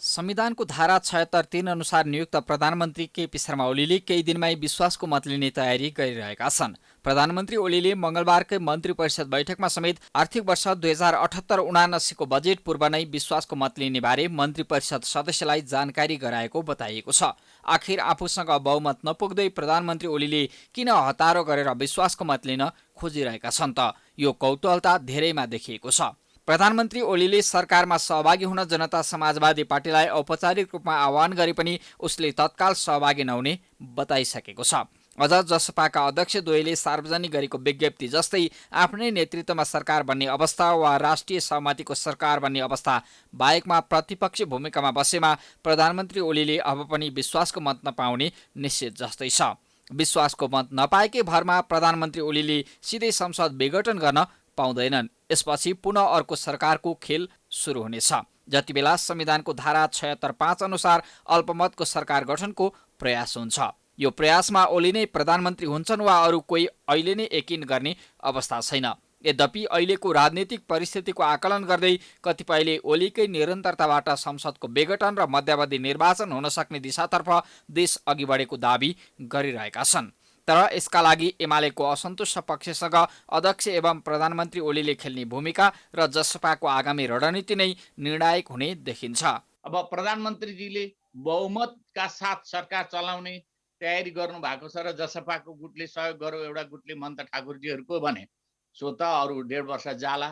संविधानको धारा 76(3) अनुसार नियुक्त प्रधानमन्त्री केपी शर्मा ओलीले केही दिनमै विश्वासको मत लिने तयारी गरिरहेका छन्। प्रधानमन्त्री ओलीले मंगलबारकै मन्त्री परिषद बैठकमा समेत आर्थिक वर्ष 2078-79 को बजेट पूर्व नै विश्वासको मत लिने बारे मन्त्री परिषद सदस्यलाई जानकारी गराएको बताइएको छ। आखिर आफूसँग बहुमत नपुग्दै प्रधानमन्त्री ओलीले किन हतारो गरेर विश्वासको मत लिन खोजिरहेका छन् त? यो कौतूहलता धेरैमा देखिएको छ। प्रधानमन्त्री ओलीले सरकारमा सहभागी हुन जनता समाजवादी पार्टीलाई औपचारिक रूपमा आह्वान गरे पनि उसले तत्काल सहभागी नहुने बताइसकेको छ। अझ जसपाका अध्यक्ष द्वयले सार्वजनिक गरेको विज्ञप्ति जस्तै आफ्नै नेतृत्वमा सरकार बन्ने अवस्था वा राष्ट्रिय सहमतिको सरकार बन्ने अवस्था बाहेकमा प्रतिपक्षी भूमिकामा बसेमा प्रधानमन्त्री ओलीले अब पनि विश्वासको मत नपाउने निश्चित जस्तै छ। विश्वासको मत नपाएकै भरमा प्रधानमन्त्री ओलीले सिधै संसद विघटन गर्न पाउँदैनन्। यसपछि पुनः अर्को सरकारको खेल सुरु हुनेछ, जतिबेला संविधानको धारा 76(5) अनुसार अल्पमतको सरकार गठनको प्रयास हुन्छ। यो प्रयासमा ओली नै प्रधानमन्त्री हुन्छन् वा अरू कोही अहिले नै यकिन गर्ने अवस्था छैन। यद्यपि अहिलेको राजनीतिक परिस्थितिको आकलन गर्दै कतिपयले ओलीकै निरन्तरताबाट संसदको विघटन र मध्यावधि निर्वाचन हुन सक्ने दिशातर्फ देश अघि बढेको दाबी गरिरहेका छन्। तर यसका लागि एमालेको असन्तुष्ट पक्षसँग अध्यक्ष एवं प्रधानमन्त्री ओलीले खेल्ने भूमिका र जसपाको आगामी रणनीति नै निर्णायक हुने देखिन्छ। अब प्रधानमन्त्रीजीले बहुमतका साथ सरकार चलाउने तयारी गर्नु भएको छ र जसपाको गुटले सहयोग गर्यो, एउटा गुटले मन्त ठाकुरजीहरूको भने सो त अरू 1.5 वर्ष जाला,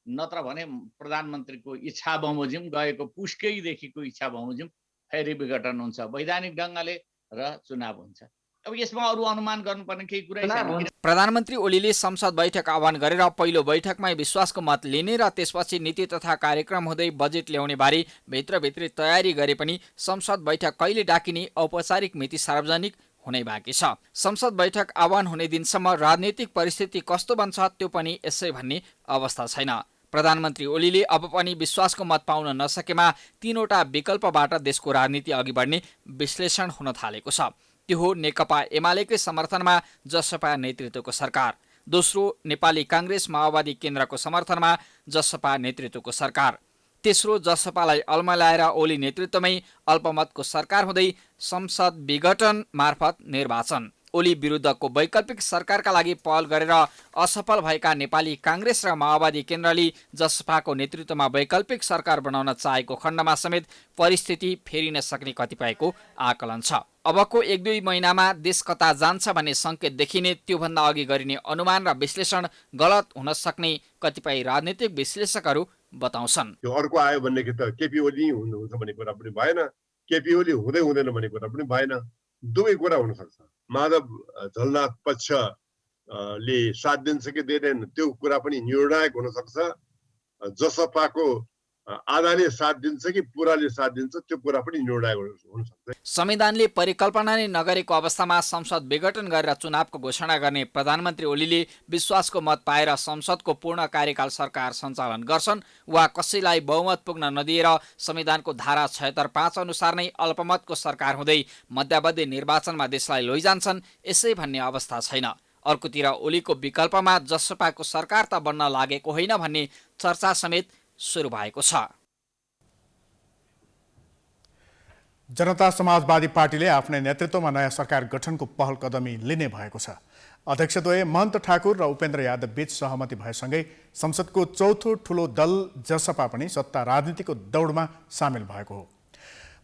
नत्र भने प्रधानमन्त्रीको इच्छा बमोजिम गएको पुस्कैदेखिको इच्छा बमोजिम फेरि विघटन हुन्छ, वैधानिक ढङ्गले र चुनाव हुन्छ। अब यसमा अरू अनुमान गर्नुपर्ने केही कुरै छैन। प्रधानमन्त्री ओलीले संसद बैठक आह्वान गरेर पहिलो बैठकमै विश्वासको मत लिने र त्यसपछि नीति तथा कार्यक्रम हुँदै बजेट ल्याउने बारे भित्रभित्रै तयारी गरे पनि संसद बैठक कहिले डाकिने औपचारिक मिति सार्वजनिक हुनै बाँकी छ। संसद बैठक आह्वान हुने दिनसम्म राजनीतिक परिस्थिति कस्तो बन्छ त्यो पनि यसै भन्ने अवस्था छैन। प्रधानमन्त्री ओलीले अब पनि विश्वासको मत पाउन नसकेमा 3वटा विकल्पबाट देशको राजनीति अघि बढ्ने विश्लेषण हुन थालेको छ। त्यो हो नेकपा एमालेकै समर्थनमा जसपा नेतृत्वको सरकार, दोस्रो नेपाली काङ्ग्रेस माओवादी केन्द्रको समर्थनमा जसपा नेतृत्वको सरकार, तेस्रो जसपालाई अल्मल्याएर ओली नेतृत्वमै अल्पमतको सरकार हुँदै संसद विघटन मार्फत निर्वाचन। ओली विरुद्धको वैकल्पिक सरकारका लागि पहल गरेर असफल भएका नेपाली काङ्ग्रेस र माओवादी केन्द्रले जसपाको नेतृत्वमा वैकल्पिक सरकार बनाउन चाहेको खण्डमा समेत परिस्थिति फेरिन सक्ने कतिपयको आकलन छ। अबको 1-2 महिनामा देश कता जान्छ भन्ने सङ्केत देखिने, त्योभन्दा अघि गरिने अनुमान र विश्लेषण गलत हुन सक्ने कतिपय राजनीतिक विश्लेषकहरू बताउँछन्। त्यो अर्को आयो भनेदेखि त केपी ओली हुनुहुन्छ भन्ने कुरा पनि भएन, केपी ओली हुँदै हुँदैन भन्ने कुरा पनि भएन। दुवै कुरा हुन सक्छ। माधव झलनाथ पक्षले साथ दिन्छ कि दिँदैन त्यो कुरा पनि निर्णायक हुन सक्छ। जसपाको आधाले साथ दिन्छ कि पुराले साथ दिन्छ त्यो कुरा पनि निर्णायक हुन सक्छ। संविधानले परिकल्पना नै नगरेको अवस्थामा संसद विघटन गरेर चुनावको घोषणा गर्ने प्रधानमन्त्री ओलीले विश्वासको मत पाएर संसदको पूर्ण कार्यकाल सरकार सञ्चालन गर्छन् वा कसैलाई बहुमत पुग्न नदिएर संविधानको धारा 76(5) अनुसार नै अल्पमतको सरकार हुँदै मध्यावधि निर्वाचनमा देशलाई लैजान्छन्, यसै भन्ने अवस्था छैन। अर्कोतिर ओलीको विकल्पमा जसपाको सरकार त बन्न लागेको होइन भन्ने चर्चा समेत सुरु भएको छ। जनता समाजवादी पार्टीले आफ्नै नेतृत्वमा नयाँ सरकार गठनको पहल कदमी लिने भएको छ। अध्यक्षद्वय महन्त ठाकुर र उपेन्द्र यादव बीच सहमति भएसँगै संसदको चौथो ठूलो दल जसपा पनि सत्ता राजनीतिको दौडमा सामेल भएको हो।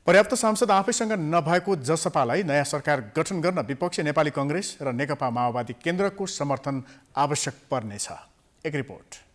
पर्याप्त सांसद आफैसँग नभएको जसपालाई नयाँ सरकार गठन गर्न विपक्षी नेपाली काङ्ग्रेस र नेकपा माओवादी केन्द्रको समर्थन आवश्यक पर्नेछ। एक रिपोर्ट।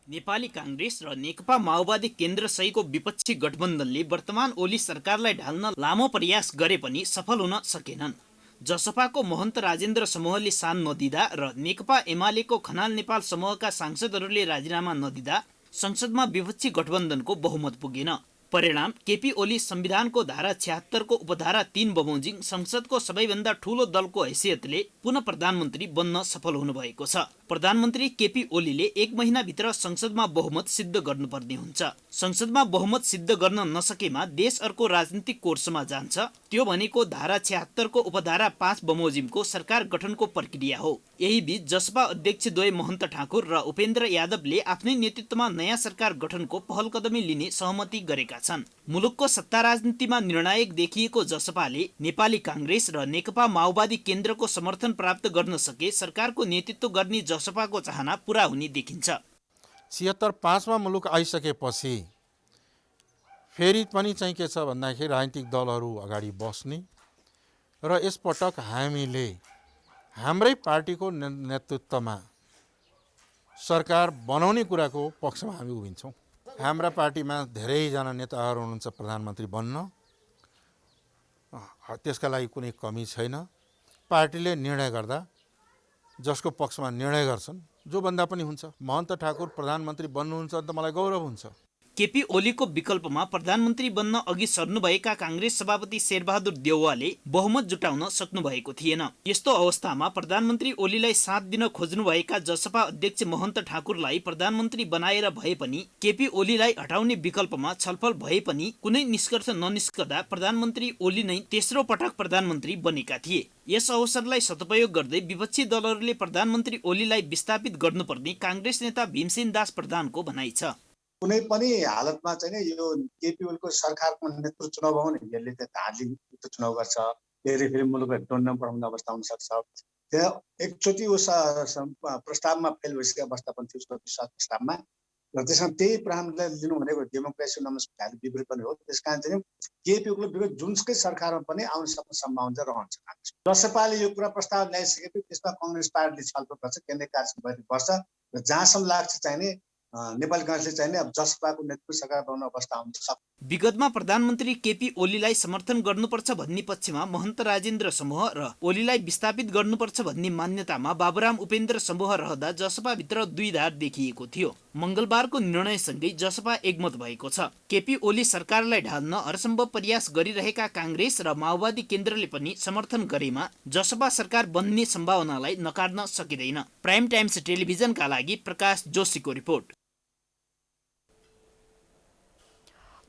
नेपाली काङ्ग्रेस र नेकपा माओवादी केन्द्र सहितको विपक्षी गठबन्धनले वर्तमान ओली सरकारलाई ढाल्न लामो प्रयास गरे पनि सफल हुन सकेनन्। जसपाको महन्त राजेन्द्र समूहले साथ नदिँदा र नेकपा एमालेको खनाल नेपाल समूहका सांसदहरूले राजीनामा नदिँदा संसदमा विपक्षी गठबन्धनको बहुमत पुगेन। परिणाम केपी ओली संविधानको धारा 76 को उपधारा 3 बमोजिम संसदको सबैभन्दा ठूलो दलको हैसियतले पुनः प्रधानमन्त्री बन्न सफल हुनुभएको छ। प्रधानमन्त्री केपी ओलीले 1 महिनाभित्र संसदमा बहुमत सिद्ध गर्नुपर्ने हुन्छ। संसदमा बहुमत सिद्ध गर्न नसकेमा देश अर्को राजनीतिक कोर्समा जान्छ। त्यो भनेको धारा 76 को उपधारा 5 बमोजिमको सरकार गठनको प्रक्रिया हो। यही बीच जसपा अध्यक्षद्वय महन्त ठाकुर र उपेन्द्र यादवले आफ्नै नेतृत्वमा नयाँ सरकार गठनको पहल कदमी लिने सहमति गरेका छन्। मुलुकको सत्ता राजनीतिमा निर्णायक देखिएको जसपाले नेपाली काङ्ग्रेस र नेकपा माओवादी केन्द्रको समर्थन प्राप्त गर्न सके सरकारको नेतृत्व गर्ने जसपाको चाहना पूरा हुने देखिन्छ। 76(5) मा मुलुक आइसकेपछि फेरि पनि चाहिँ के छ भन्दाखेरि राजनीतिक दलहरू अगाडि बस्ने र यसपटक हामीले हाम्रै पार्टीको नेतृत्वमा सरकार बनाउने कुराको पक्षमा हामी उभिन्छौँ। हाम्रा पार्टीमा धेरैजना नेताहरू हुनुहुन्छ प्रधानमन्त्री बन्न, त्यसका लागि कुनै कमी छैन। पार्टीले निर्णय गर्दा जसको पक्षमा निर्णय गर्छन् जो भन्दा पनि हुन्छ। महन्त ठाकुर प्रधानमन्त्री बन्नुहुन्छ त मलाई गौरव हुन्छ। केपी ओलीको विकल्पमा प्रधानमन्त्री बन्न अघि सर्नुभएका काङ्ग्रेस सभापति शेरबहादुर देउवाले बहुमत जुटाउन सक्नु भएको थिएन। यस्तो अवस्थामा प्रधानमन्त्री ओलीलाई साथ दिन खोज्नुभएका जसपा अध्यक्ष महन्त ठाकुरलाई प्रधानमन्त्री बनाएर भए पनि केपी ओलीलाई हटाउने विकल्पमा छलफल भए पनि कुनै निष्कर्ष ननिस्कदा प्रधानमन्त्री ओली नै तेस्रो पटक प्रधानमन्त्री बनेका थिए। यस अवसरलाई सदुपयोग गर्दै विपक्षी दलहरूले प्रधानमन्त्री ओलीलाई विस्थापित गर्नुपर्ने काङ्ग्रेस नेता भीमसेन दास प्रधानको भनाइ छ। कुनै पनि हालतमा चाहिँ यो केपी ओलीको सरकारको नेतृत्व चुनाव हो भने यसले चाहिँ धारले चुनाव गर्छ, फेरि मुलुकलाई टोन्न पराउने अवस्था हुन सक्छ। त्यहाँ एकचोटि उस प्रस्तावमा फेल भइसकेको अवस्था पनि थियो प्रस्तावमा, र त्यसमा त्यही प्रणालीलाई लिनु भनेको डेमोक्रेसी नमस्कार विपरीत पनि हो। त्यस कारण चाहिँ केपी ओलीको विगत जुनसुकै सरकारमा पनि आउन सक्ने सम्भावना रहन्छ। जसपाले यो कुरा प्रस्ताव ल्याइसकेपछि त्यसमा काङ्ग्रेस पार्टीले छलफल गर्छ, केन्द्रीय कार्य समिति बस्छ र जहाँसम्म लाग्छ चाहिने नेपाली काङ्ग्रेसले चाहिँ नि अब जसपाको नेतृत्व सरकार बनाउने अवस्था आउन सक्छ। विगतमा प्रधानमन्त्री केपी ओलीलाई समर्थन गर्नुपर्छ भन्ने पक्षमा महन्त राजेन्द्र समूह र ओलीलाई विस्थापित गर्नुपर्छ भन्ने मान्यतामा बाबुराम उपेन्द्र समूह रहँदा जसपाभित्र द्विधा देखिएको थियो। मंगलबारको निर्णयसँगै जसपा एकमत भएको छ। केपी ओली सरकारलाई ढाल्न हरसम्भव प्रयास गरिरहेका काङ्ग्रेस र माओवादी केन्द्रले पनि समर्थन गरेमा जसपा सरकार बन्ने सम्भावनालाई नकार्न सकिँदैन। प्राइम टाइम्स टेलिभिजनका लागि प्रकाश जोशीको रिपोर्ट।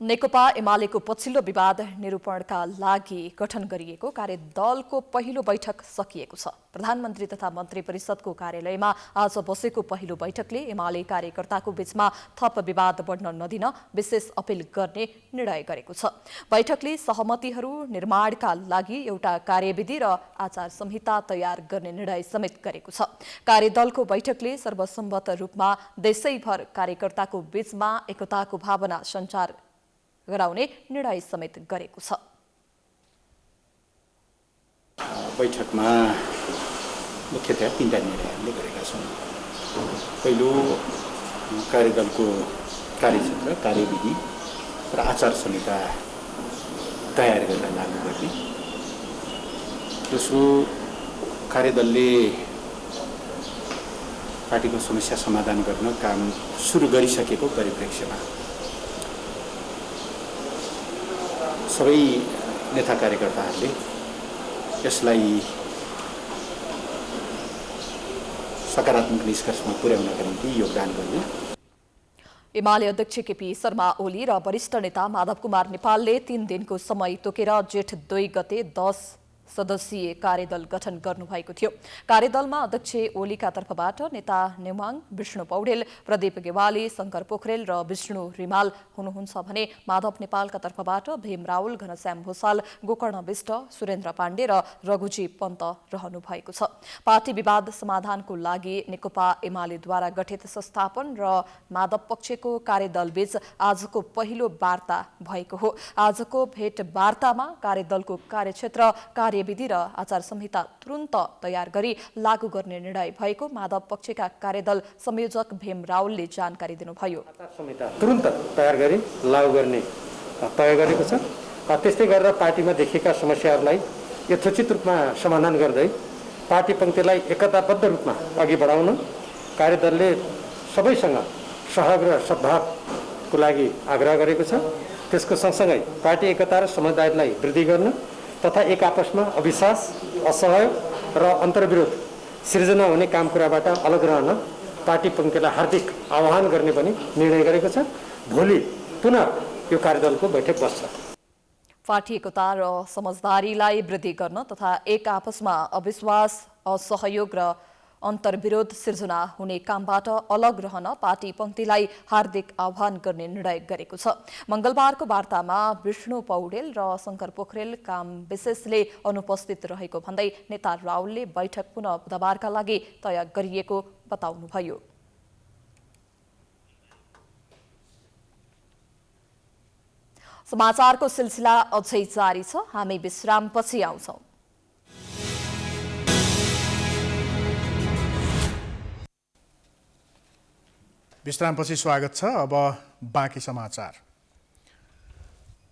नेकपा एमालेको पछिल्लो विवाद निरूपणका लागि गठन गरिएको कार्यदलको पहिलो बैठक सकिएको छ। प्रधानमन्त्री तथा मन्त्री परिषदको कार्यालयमा आज बसेको पहिलो बैठकले एमाले कार्यकर्ताको बीचमा थप विवाद बढ्न नदिन विशेष अपील गर्ने निर्णय गरेको छ। बैठकले सहमतिहरू निर्माणका लागि एउटा कार्यविधि र आचार संहिता तयार गर्ने निर्णय समेत गरेको छ। कार्यदलको बैठकले सर्वसम्मत रूपमा देशैभर कार्यकर्ताको बीचमा एकताको भावना सञ्चार गराउने निर्णय समेत गरेको छ। बैठकमा मुख्यतया 3टा निर्णयहरूले गरेका छौँ। पहिलो, कार्यदलको कार्यक्षेत्र, कार्यविधि र आचार संहिता तयार गरेर लागू गर्ने। दोस्रो, कार्यदलले पार्टीको समस्या समाधान गर्न काम सुरु गरिसकेको परिप्रेक्ष्यमा सबै नेता कार्यकर्ताहरूले यसलाई सकारात्मक निष्कर्षमा पुर्याउनका निम्ति योगदान गर्ने। एमाले अध्यक्ष केपी शर्मा ओली र वरिष्ठ नेता माधव कुमार नेपालले 3 दिनको समय तोकेर जेठ 2 गते 10 सदस्यीय कार्यदल गठन गर्नुभएको थियो। कार्यदलमा अध्यक्ष ओलीका तर्फबाट नेता नेमाङ, विष्णु पौडेल, प्रदीप गेवाली, शङ्कर पोखरेल र विष्णु रिमाल हुनुहुन्छ भने माधव नेपालका तर्फबाट भीम राउल, घनश्याम भूषाल, गोकर्ण विष्ट, सुरेन्द्र पाण्डे र रघुजी पन्त रहनु भएको छ। पार्टी विवाद समाधानको लागि नेकपा एमालेद्वारा गठित संस्थापन र माधव पक्षको कार्यदल बीच आजको पहिलो वार्ता भएको हो। आजको भेटवार्तामा कार्यदलको कार्यक्षेत्र, कार्यविधि र आचार संहिता तुरन्त तयार गरी लागू गर्ने निर्णय भएको माधव पक्षका कार्यदल संयोजक भीम राउलले जानकारी दिनुभयो। आचार संहिता तुरन्त तयार गरी लागू गर्ने तय गरेको छ। त्यस्तै गरेर पार्टीमा देखिएका समस्याहरूलाई यथोचित रूपमा समाधान गर्दै पार्टी पङ्क्तिलाई एकताबद्ध रूपमा अघि बढाउन कार्यदलले सबैसँग सहयोग र सद्भावको लागि आग्रह गरेको छ। त्यसको सँगसँगै पार्टी एकता र समुदायलाई वृद्धि गर्न तथा एक आपसमा अविश्वास, असहयोग र अन्तर्विरोध सिर्जना हुने काम कुराबाट अलग रहन पार्टी पङ्क्तिलाई हार्दिक आह्वान गर्ने पनि निर्णय गरेको छ। भोलि पुनः यो कार्यदलको बैठक बस्छ। पार्टी एकता र समझदारीलाई वृद्धि गर्न तथा एक आपसमा अविश्वास, असहयोग र अन्तर्विरोध सिर्जना हुने कामबाट अलग रहन पार्टी पङ्क्तिलाई हार्दिक आह्वान गर्ने निर्णय गरेको छ। मंगलबारको वार्तामा विष्णु पौडेल र शङ्कर पोखरेल काम विशेषले अनुपस्थित रहेको भन्दै नेता राउलले बैठक पुनः बुधबारका लागि तय गरिएको बताउनुभयो। समाचारको सिलसिला अझै जारी छ। हामी विश्रामपछि आउँछौं। विश्रामपछि स्वागत छ। अब बाँकी समाचार।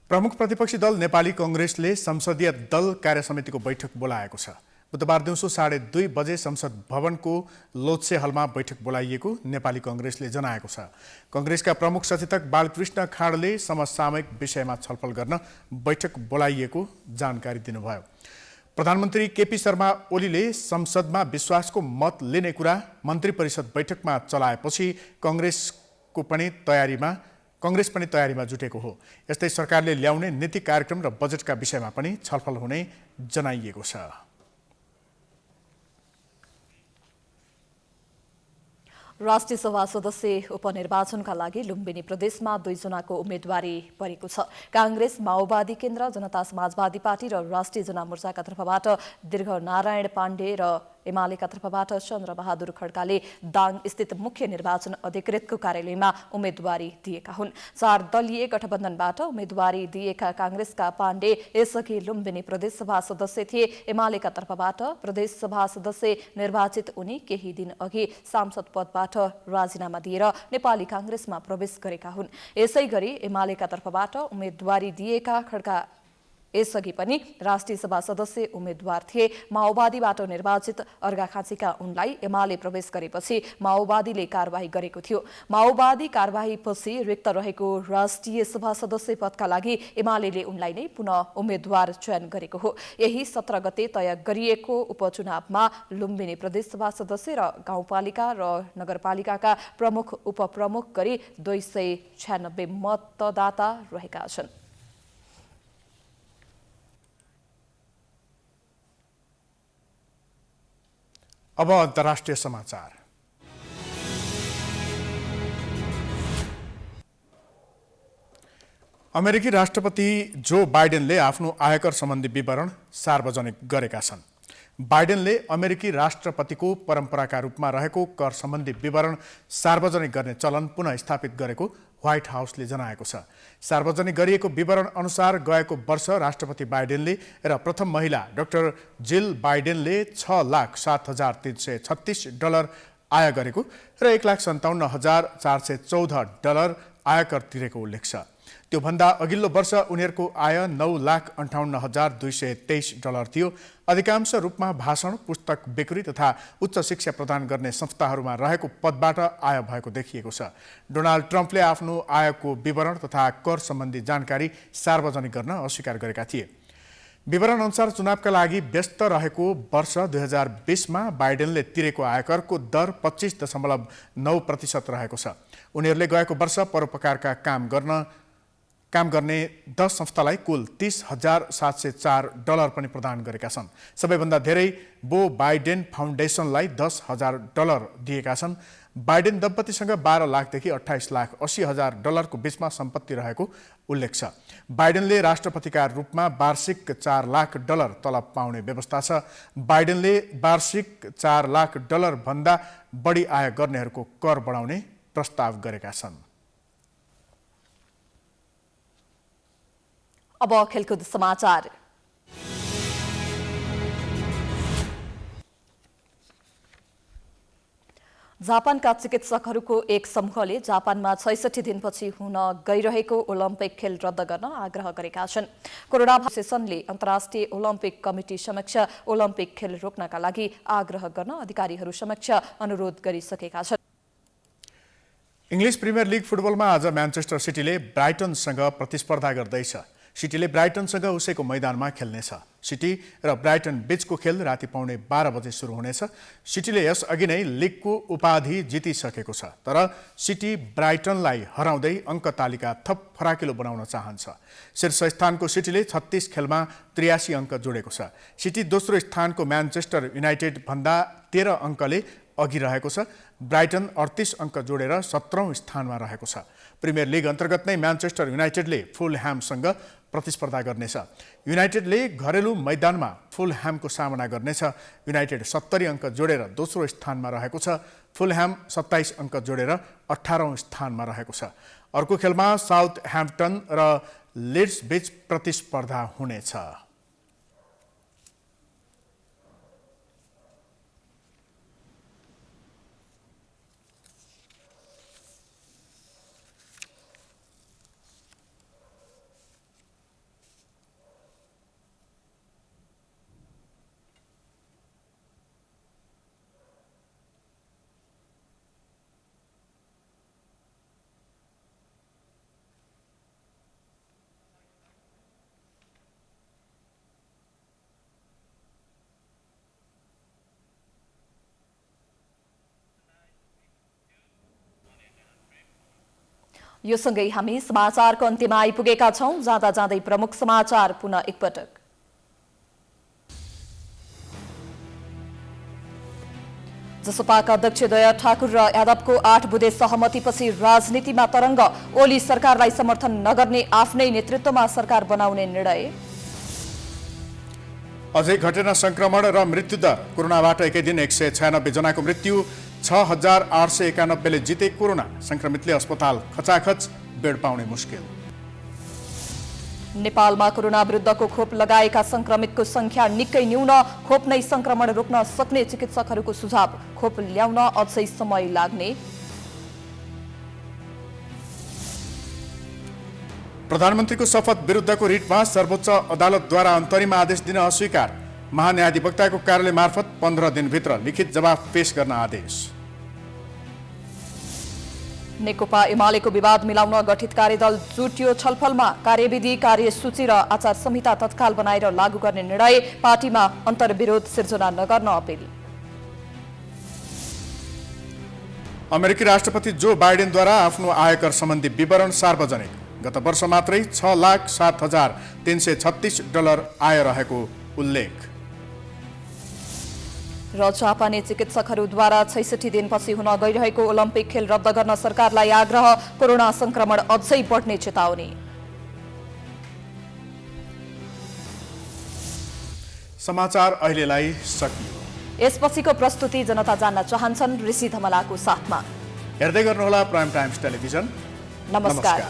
प्रमुख प्रतिपक्षी दल नेपाली कांग्रेसले संसदीय दल कार्यसमितिको बैठक बोलाएको छ। बुधबार दिउँसो 2:30 बजे संसद भवनको लोत्से हलमा बैठक बोलाइएको नेपाली कांग्रेसले जनाएको छ। कांग्रेसका प्रमुख सचेतक बालकृष्ण खाँडले समसामयिक विषयमा छलफल गर्न बैठक बोलाइएको जानकारी दिनुभयो। प्रधानमन्त्री केपी शर्मा ओलीले संसदमा विश्वासको मत लिने कुरा मन्त्री परिषद बैठकमा चलाएपछि कांग्रेस पनि तयारीमा जुटेको हो। यस्तै सरकारले ल्याउने नीति कार्यक्रम र बजेटका विषयमा पनि छलफल हुने जनाइएको छ। राष्ट्रिय सभा सदस्य उपनिर्वाचनका लागि लुम्बिनी प्रदेशमा 2 जनाको उम्मेदवारी परेको छ। कांग्रेस, माओवादी केन्द्र, जनता समाजवादी पार्टी र राष्ट्रिय जनमोर्चाका तर्फबाट दीर्घ नारायण पाण्डे र एमालेका तर्फबाट चन्द्रबहादुर खड्काले दाङ स्थित मुख्य निर्वाचन अधिकृतको कार्यालयमा उम्मेदवारी दिएका हुन्। 4 दलीय गठबन्धनबाट उम्मेदवारी दिएका कांग्रेसका पाण्डे यसअघि लुम्बिनी प्रदेशसभा सदस्य थिए। एमालेका तर्फबाट प्रदेशसभा सदस्य निर्वाचित उनी केही दिन अघि सांसद पदबाट राजीनामा दिएर नेपाली कांग्रेसमा प्रवेश गरेका हुन्। यसैगरी एमालेका तर्फबाट उम्मेदवारी दिएका खड्का यसअघि पनि राष्ट्रिय सभा सदस्य उम्मेद्वार थिए। माओवादीबाट निर्वाचित अर्घाखाँचीका उनलाई एमाले प्रवेश गरेपछि माओवादीले कारबाही गरेको थियो। माओवादी कारबाहीपछि रिक्त रहेको राष्ट्रिय सभा सदस्य पदका लागि एमाले उनलाई नै पुनः उम्मेद्वार चयन गरेको हो। यही 17 गते तय गरिएको उपचुनावमा लुम्बिनी प्रदेशसभा सदस्य र गाउँपालिका र नगरपालिकाका प्रमुख उपप्रमुख गरी 296 मतदाता रहेका छन्। अब अन्तर्राष्ट्रिय समाचार। अमेरिकी राष्ट्रपति जो बाइडेनले आफ्नो आयकर सम्बन्धी विवरण सार्वजनिक गरेका छन्। बाइडेनले अमेरिकी राष्ट्रपतिको परम्पराका रूपमा रहेको कर सम्बन्धी विवरण सार्वजनिक गर्ने चलन पुनः स्थापित गरेको व्हाइट हाउसले जनाएको छ। सार्वजनिक गरिएको विवरण अनुसार गएको वर्ष राष्ट्रपति बाइडेनले र प्रथम महिला डाक्टर जिल बाइडेनले $6,07,336 आय गरेको र $1,57,414 आयकर तिरेको उल्लेख छ। त्योभन्दा अघिल्लो वर्ष उनीहरूको आय $9,58,223 थियो। अधिकांश रूपमा भाषण, पुस्तक बिक्री तथा उच्च शिक्षा प्रदान गर्ने संस्थाहरूमा रहेको पदबाट आय भएको देखिएको छ। डोनाल्ड ट्रम्पले आफ्नो आयको विवरण तथा कर सम्बन्धी जानकारी सार्वजनिक गर्न अस्वीकार गरेका थिए। विवरण अनुसार चुनावका लागि व्यस्त रहेको वर्ष 2020मा बाइडेनले तिरेको आयकरको दर 25.9% रहेको छ। उनीहरूले गएको वर्ष परोपकारका काम गर्ने 10 संस्थालाई कुल $30,704 पनि प्रदान गरेका छन्। सबैभन्दा धेरै बो बाइडेन फाउन्डेसनलाई $10,000 दिएका छन्। बाइडेन दम्पतिसँग 12 लाखदेखि $28,80,000 को बीचमा सम्पत्ति रहेको उल्लेख छ। बाइडेनले राष्ट्रपतिका रूपमा वार्षिक $4 लाख तलब पाउने व्यवस्था छ। बाइडेनले वार्षिक $4 लाख भन्दा बढी आय गर्नेहरूको कर बढाउने प्रस्ताव गरेका छन्। अब खेलकुद समाचार। जापानका चिकित्सकहरूको एक समूहले जापानमा 66 दिनपछि हुन गइरहेको ओलम्पिक खेल रद्द गर्न आग्रह गरेका छन्। कोरोना एसोसिएसनले अन्तर्राष्ट्रिय ओलम्पिक कमिटी समक्ष ओलम्पिक खेल रोक्नका लागि आग्रह गर्न अधिकारीहरू समक्ष अनुरोध गरिसकेका छन्। इङ्ग्लिस प्रिमियर लिग फुटबलमा आज म्यान्चेस्टर सिटीले ब्राइटनसँग प्रतिस्पर्धा गर्दैछ। सिटीले ब्राइटनसँग उसैको मैदानमा खेल्नेछ। सिटी र ब्राइटन बीचको खेल राति 12:15 बजे सुरु हुनेछ। सिटीले यसअघि नै लिगको उपाधि जितिसकेको छ, तर सिटी ब्राइटनलाई हराउँदै अङ्क तालिका थप फराकिलो बनाउन चाहन्छ। शीर्ष स्थानको सिटीले 36 खेलमा 83 अङ्क जोडेको छ। सिटी दोस्रो स्थानको म्यान्चेस्टर युनाइटेड भन्दा 13 अङ्कले अघि रहेको छ। ब्राइटन 38 अङ्क जोडेर 17औं स्थानमा रहेको छ। प्रिमियर लिग अन्तर्गत नै म्यान्चेस्टर युनाइटेडले फुलह्यामसँग प्रतिस्पर्धा गर्नेछ। युनाइटेडले घरेलु मैदानमा फुलह्यामको सामना गर्नेछ। युनाइटेड 70 अङ्क जोडेर दोस्रो स्थानमा रहेको छ। फुलह्याम 27 अङ्क जोडेर 18औं स्थानमा रहेको छ। अर्को खेलमा साउथह्याम्पटन र लिड्स बीच प्रतिस्पर्धा हुनेछ। यो सँगै हामी समाचारको अन्त्यमा आइपुगेका छौं। जाँदा जाँदै प्रमुख समाचार पुनः एकपटक। जसपाका अध्यक्ष दया ठाकुर र यादवको 8 बुँदे सहमतिपछि राजनीतिमा तरंग। ओली सरकारलाई समर्थन नगर्ने आफ्नै नेतृत्वमा सरकार बनाउने निर्णय। अझै घटेन संक्रमण र मृत्युदर। कोरोनाबाट एकै दिन 196 जनाको मृत्यु, 6891ले जिते कोरोना। संक्रमितले अस्पताल खचाखच, बेड पाउने मुस्किल। नेपालमा कोरोना विरुद्धको खोप लगाएका संक्रमितको संख्या निकै न्यून। खोप नै संक्रमण रोक्न सक्ने चिकित्सकहरूको सुझाव। खोप ल्याउन अझै समय लाग्ने। प्रधानमन्त्रीको शपथ विरुद्धको रिटमा सर्वोच्च अदालतद्वारा अन्तरिम आदेश दिन अस्वीकार। महान्यायाधिवक्ताको कार्यालय मार्फत 15 दिनभित्र लिखित जवाफ पेश गर्न आदेश। नेकपा एमालेको विवाद मिलाउन गठित कार्यदल जुट्यो छलफलमा। कार्यविधि, कार्यसूची र आचार संहिता तत्काल बनाएर लागू गर्ने निर्णय। पार्टीमा अन्तर्विरोध सिर्जना नगर्न अपील। अमेरिकी राष्ट्रपति जो बाइडेनद्वारा आफ्नो आयकर सम्बन्धी विवरण सार्वजनिक। गत वर्ष मात्रै $6,07,336 आय रहेको उल्लेख। र जापानी चिकित्सकहरूद्वारा 66 दिनपछि हुन गइरहेको ओलम्पिक खेल रद्द गर्न सरकारलाई आग्रह। कोरोना संक्रमण अझै बढ्ने चेतावनी। समाचार अहिलेलाई सकियो। यसपछिको प्रस्तुति जनता जान्न चाहन्छन् ऋषि धमलाको साथमा। हेर्दै गर्नुहोला प्राइम टाइम्स टेलिभिजन। नमस्कार।